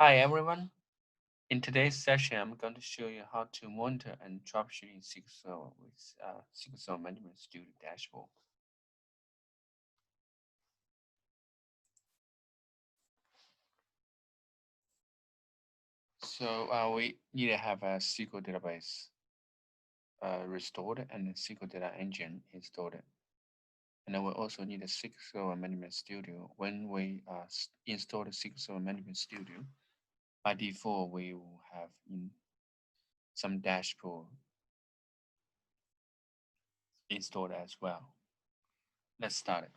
Hi everyone. In today's session, I'm going to show you how to monitor and troubleshoot in SQL Server with SQL Server Management Studio dashboard. So we need to have a SQL database restored and a SQL data engine installed. And then we also need a SQL Server Management Studio. When we install the SQL Server Management Studio, by default, we will have some dashboard installed as well. Let's start it.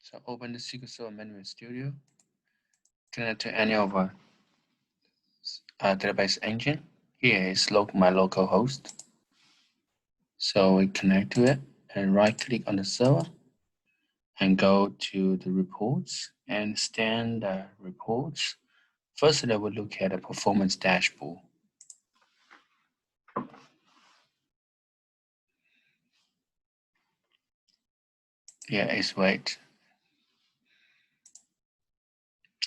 So open the SQL Server Management Studio, connect to any of our database engine. Here is my local host. So we connect to it and right click on the server and go to the reports and scan the reports. First, I will look at the performance dashboard. Yeah, it's wait.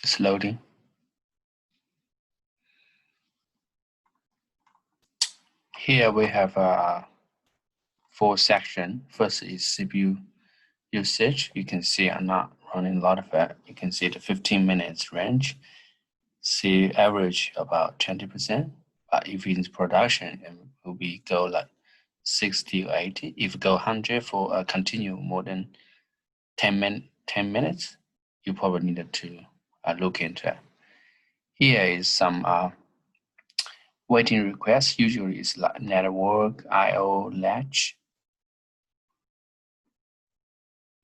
It's loading. Here we have four sections. First is CPU usage. You can see I'm not running a lot of it. You can see the 15 minutes range. See average about 20%. But if it's production, it will be go like 60 or 80. If you go 100 for a continue more than 10 minutes, you probably needed to look into it. Here is some waiting requests. Usually it's like network, IO, latch.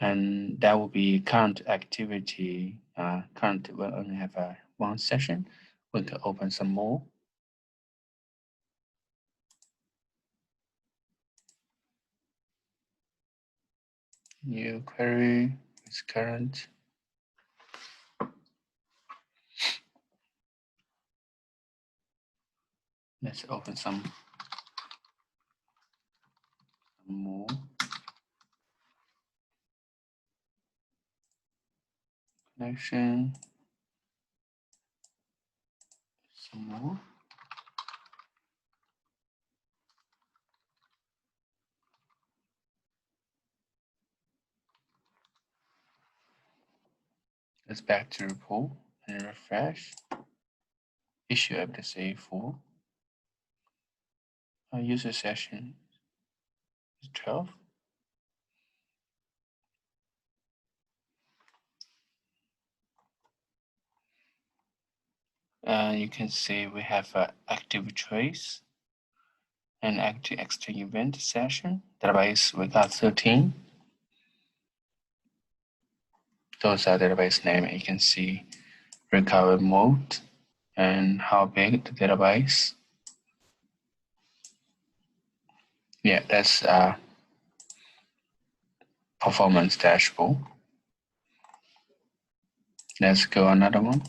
And that will be current activity. Current, we only have one session. We can open some more. New query is current. Let's open some more. Connection. Some more. Let's back to report and refresh. Issue update A4. Our user session is 12. You can see we have active trace and active external event session. Database we got 13. Those are database name. You can see recovery mode and how big the database. Yeah, that's performance dashboard. Let's go another one.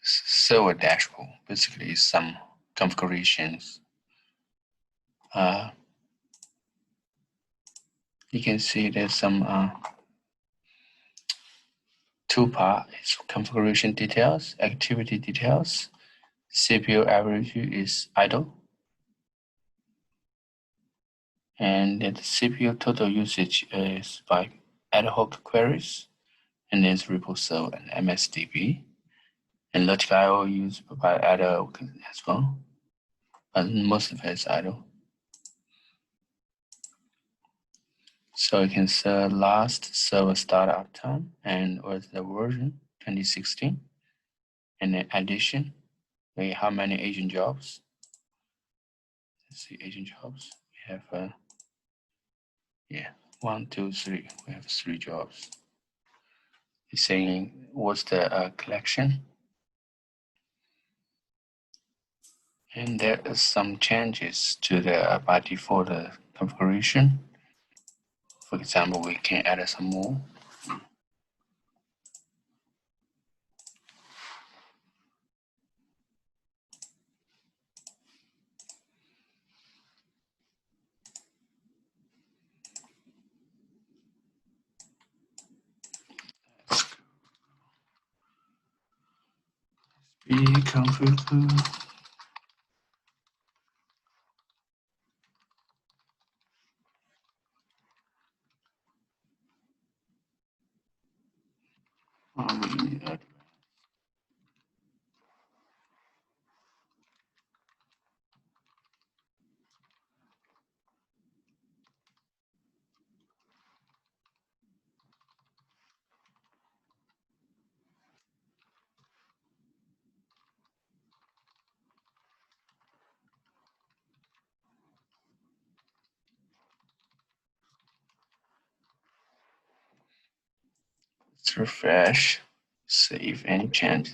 Server dashboard. Basically, some configurations. You can see there's some two parts. It's configuration details, activity details. CPU average is idle. And the CPU total usage is by ad hoc queries, and there's repo server and MSDB. And logic IO used by idle as well, but most of it is idle. So you can see last server startup time and with the version 2016. And in addition, we how many agent jobs? Let's see agent jobs. We have 1, 2, 3. We have 3 jobs. It's saying what's the collection. And there is some changes to the by default configuration. For example, we can add some more. Reconfigure. Let's refresh, save any change.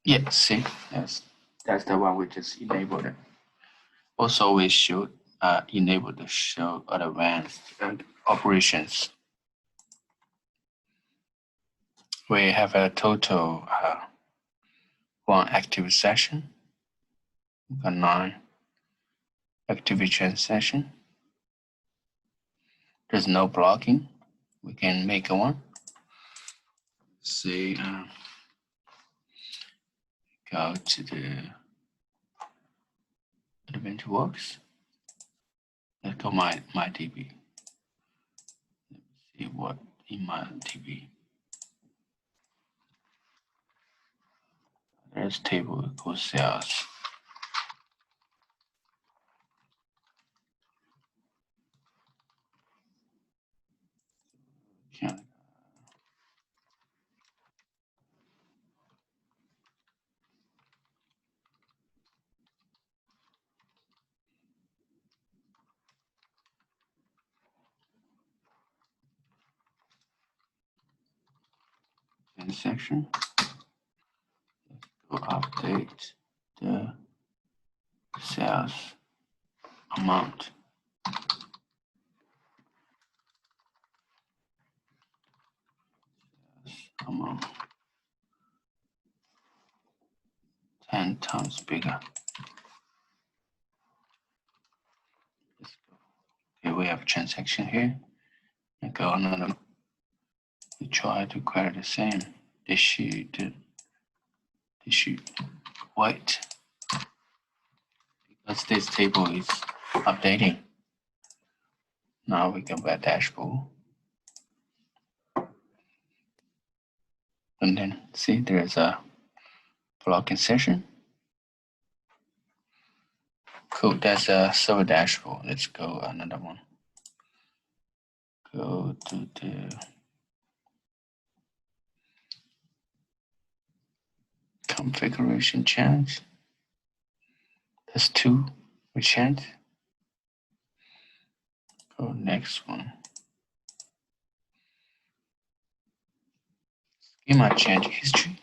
Yeah, see, that's the one we just enabled it. Also, we should enable the show advanced operations. We have a total one active session, we got 9 activity transaction. There's no blocking. We can make a one. Say, go to the AdventureWorks. Let's go my DB. See what in my DB. There's table equals sales. Section. Go update the sales amount. Amount 10 times bigger. Let's go. Okay, we have a transaction here. And go another. We try to create the same. This should white because this table is updating. Now we go back dashboard. And then see there's a blocking session. Cool, that's a server dashboard. Let's go another one. Go to the configuration change. That's 2 we change. Go next one. Schema change history.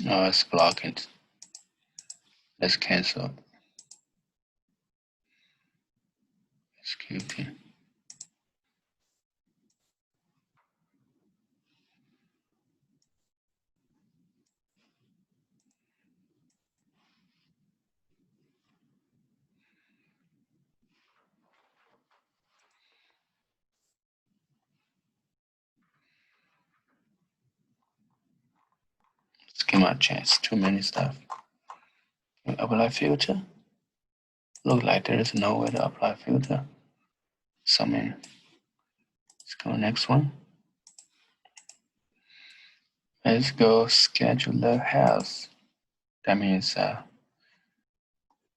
Oh, it's blocking. Let's cancel. Executing. Schema change. Too many stuff. Apply filter. Look like there is no way to apply filter. Some in. Let's go next one. Let's go scheduler health. That means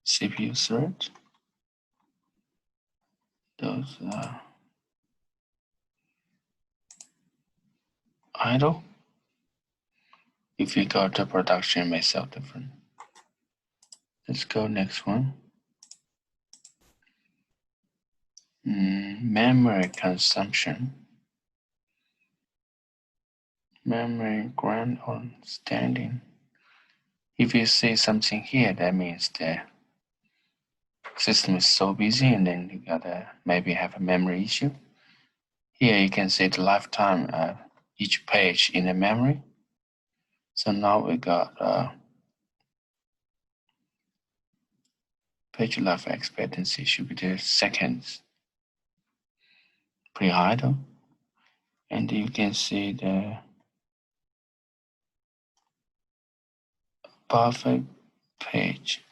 CPU search. Those idle. If you go to production, it may sound different. Let's go next one. Memory consumption. Memory grant on standing. If you see something here, that means that system is so busy, and then you gotta maybe have a memory issue. Here you can see the lifetime of each page in the memory. So now we got page life expectancy should be the seconds, pretty high though. And you can see the perfect page.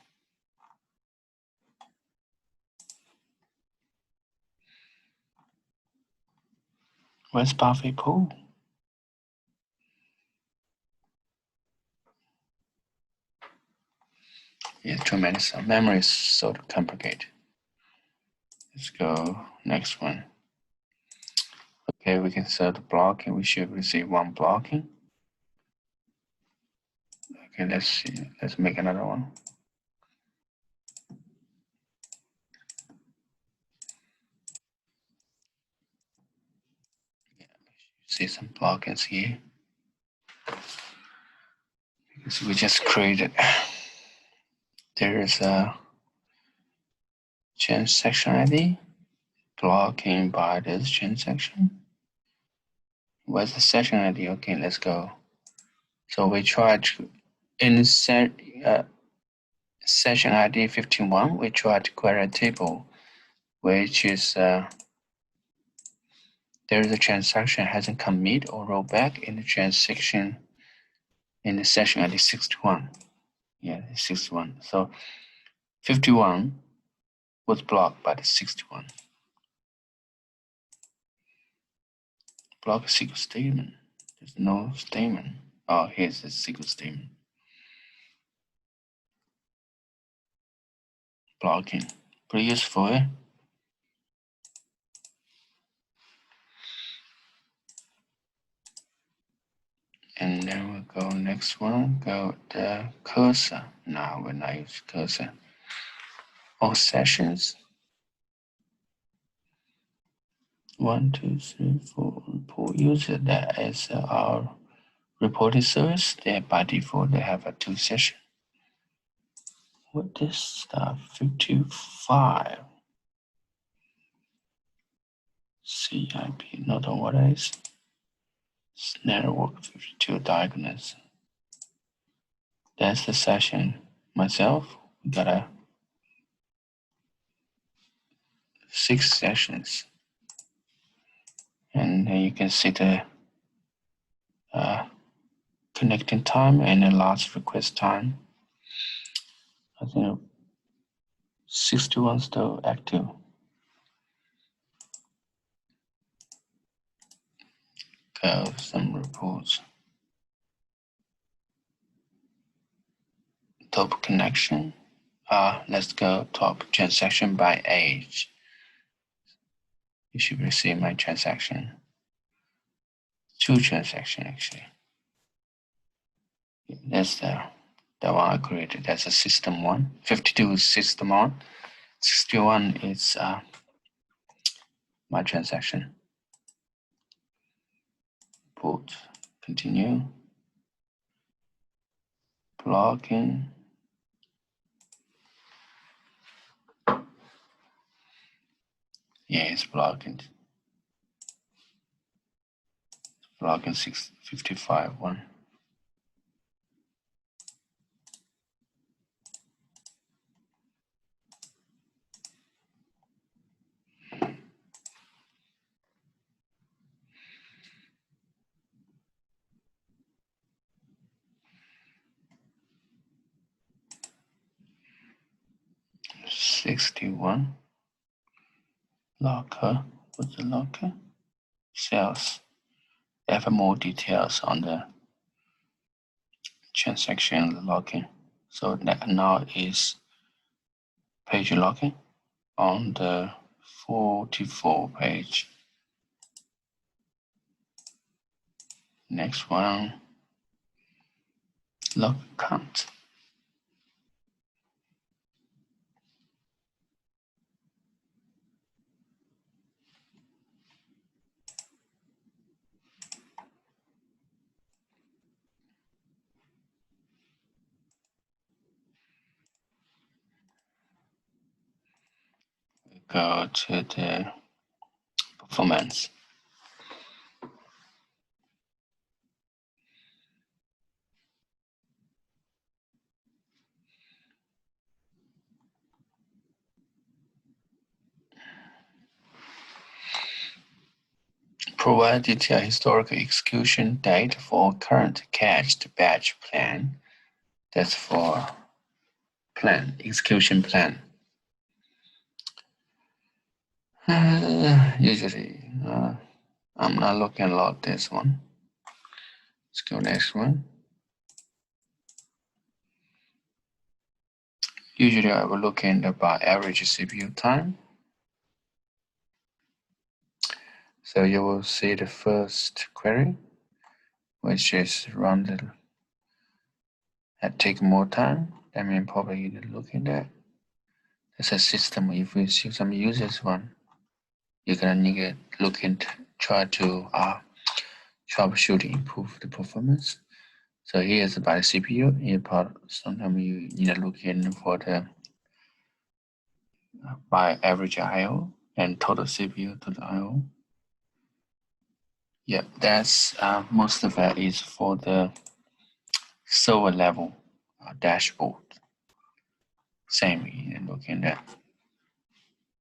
Where's perfect pool? Yeah, tremendous. Memory is sort of complicated. Let's go next one. Okay, we can set the blocking. We should receive one blocking. Okay, let's see. Let's make another one. Yeah, see some blockings here because we just created. There is a change section ID blocking by this change section. Where's the section ID? Okay, let's go. So we try to insert session ID 51. We try to query a table, which is there is a transaction hasn't commit or roll back in the transaction in the session ID 61. Yeah, 61. So 51 was blocked by the 61. Block a SQL statement. There's no statement. Oh, here's the SQL statement. Blocking. Pretty useful, eh? And then we'll go next one. Go the cursor. No, we're not using cursor. All sessions. 1, 2, 3, 4 report user. That is our reporting service. They by default they have a 2 session. What is stuff? 55. CIP. Not on what is. Network 52 diagonals. That's the session. Myself, we got a 6 sessions. And then you can see the connecting time and the last request time. I think 61 still active. Go some reports. Top connection. Let's go top transaction by age. You should receive my transaction. 2 transactions actually. That's the one I created. That's a system 1. 52 is system 1. 61 is my transaction. Put continue. Blocking. Yeah, it's blocking. Blocking 655 1. $61 locker. What's the locker? Sales. They have more details on the transaction locking. So that now is page locking on the 44 page. Next one, log count. go to the performance. Provide detailed historical execution date for current cached batch plan. That's for plan, execution plan. Usually, I'm not looking a lot at this one. Let's go next one. Usually, I will look in about average CPU time. So you will see the first query, which is run that take more time. That means probably you need to look in that. It's a system. If you see some users one, you're gonna need to look into try to troubleshooting, improve the performance. So here's about the CPU. Here part sometimes you need to look in for the by average I/O and total CPU to the I/O. Yeah, that's most of that is for the server level dashboard. Same, you need to look in that.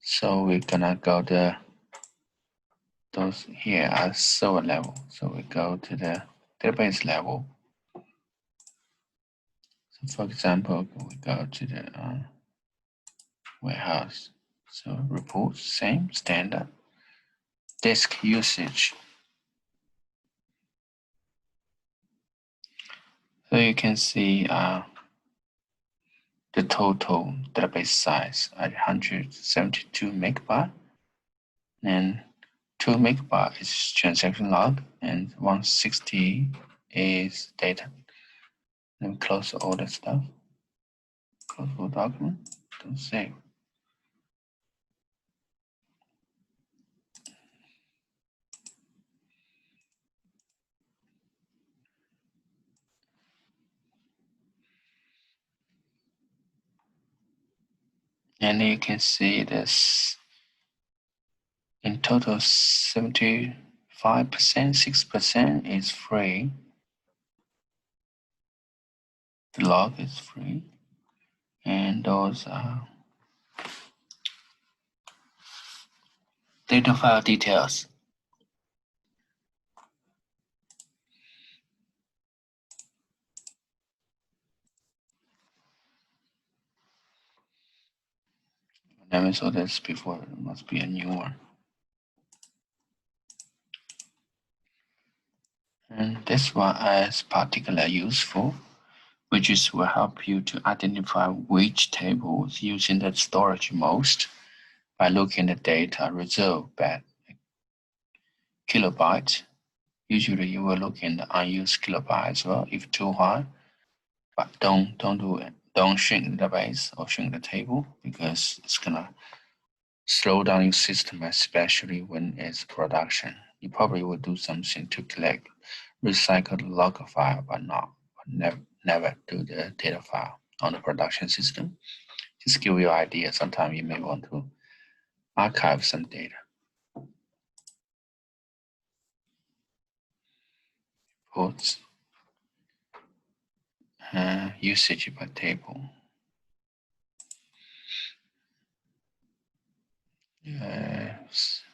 So we're gonna go to those here are server level. So we go to the database level. So for example, we go to the warehouse. So reports, same standard. Disk usage. So you can see the total database size at 172 megabyte, and 2 megabyte is transaction log, and 160 is data. Let me close all that stuff. Close all document. Don't save. And you can see this in total 75%, 6% is free. The log is free. And those are data file details. Never saw this before. It must be a new one. And this one is particularly useful, which is will help you to identify which tables using the storage most by looking at data reserved by kilobyte. Usually you will look in the unused kilobyte as well if too high, but don't do it. Don't shrink the database or shrink the table because it's gonna slow down your system, especially when it's production. You probably will do something to collect, recycle the log file, but never do the data file on the production system. Just give you an idea. Sometimes you may want to archive some data. Reports, usage by table. Yes.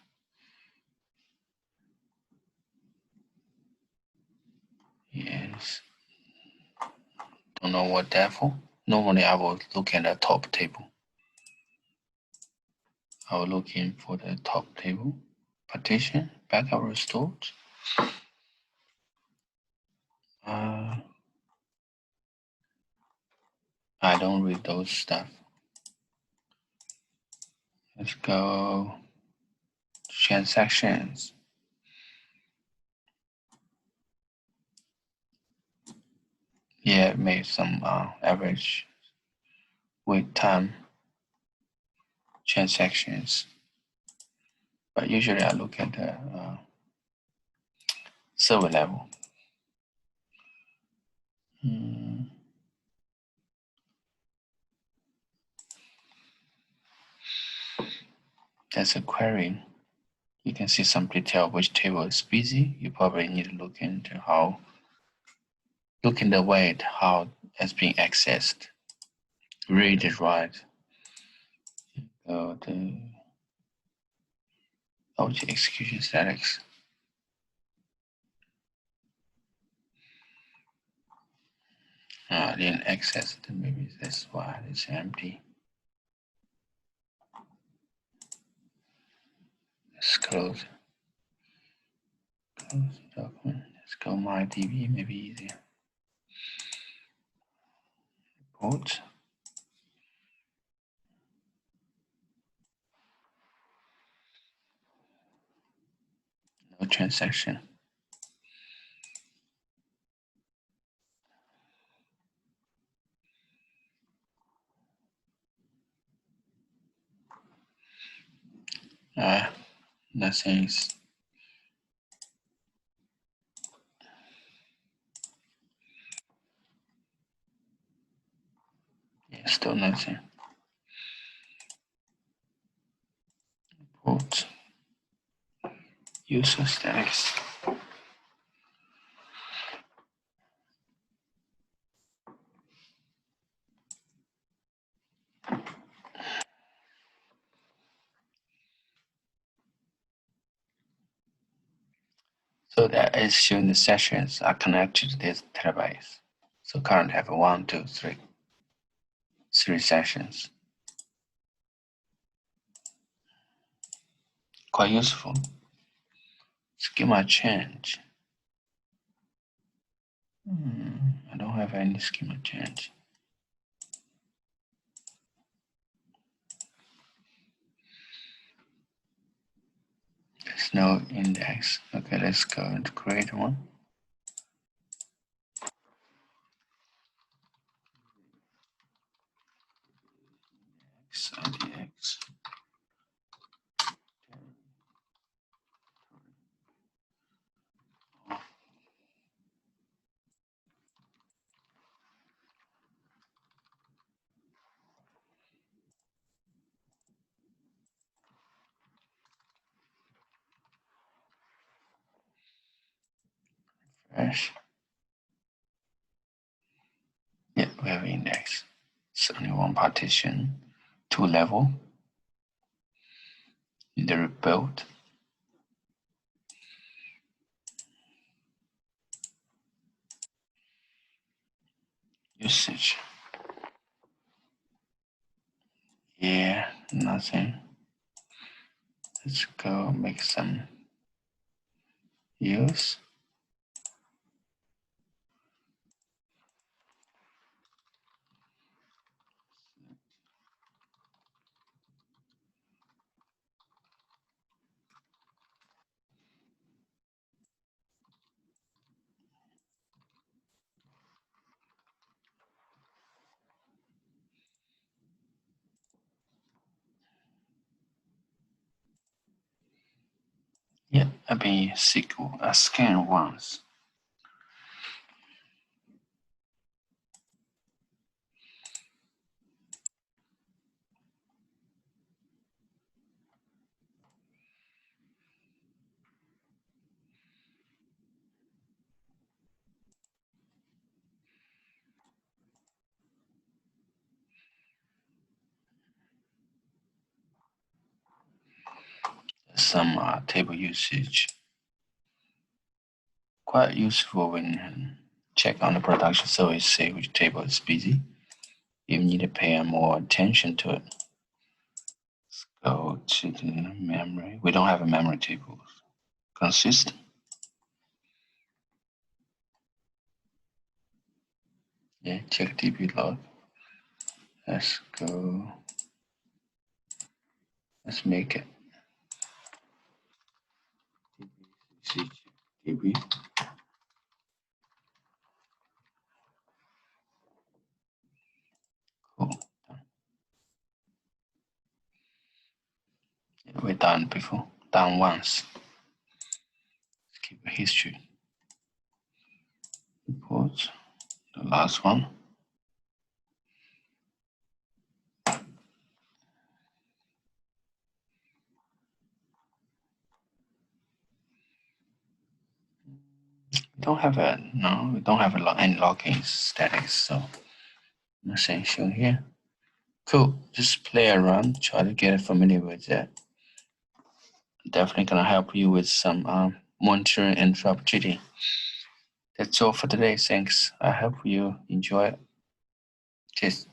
Yes. Don't know what that for. Normally I will look at the top table. I will look in for the top table. Partition, backup restored. I don't read those stuff. Let's go transactions. Yeah, made some average wait time transactions. But usually I look at the server level. That's a query. You can see some detail which table is busy. You probably need to look in the way how it's being accessed. Read it right. Go to object execution statics. I didn't access it. Maybe that's why it's empty. Let's close the document. Let's go MyDB, maybe easier. Report. No transaction. Nothing's. Yeah, still nothing. Report. User statics. So that is showing the sessions are connected to this database. So currently have 1, 2, 3, 3 sessions. Quite useful. Schema change. I don't have any schema change. There's no index. Okay, let's go and create one. IDX. Fresh. Yeah, we have index. It's only one partition, 2 level. In the rebuild. Usage. Yeah, nothing. Let's go make some use. Yeah, I've been SQL scan once. Some table usage. Quite useful when check on the production service, say which table is busy. You need to pay more attention to it. Let's go to the memory. We don't have a memory table. Consistent. Yeah, check DB log. Let's go. Let's make it. DB. Cool. Yeah, we're done before. Done once. Let's keep a history. Report. The last one. don't have we don't have any logging statics, so nothing shown here. Cool. Just play around, try to get familiar with it. Definitely gonna help you with some monitoring and troubleshooting. That's all for today. Thanks. I hope you enjoy it. Cheers.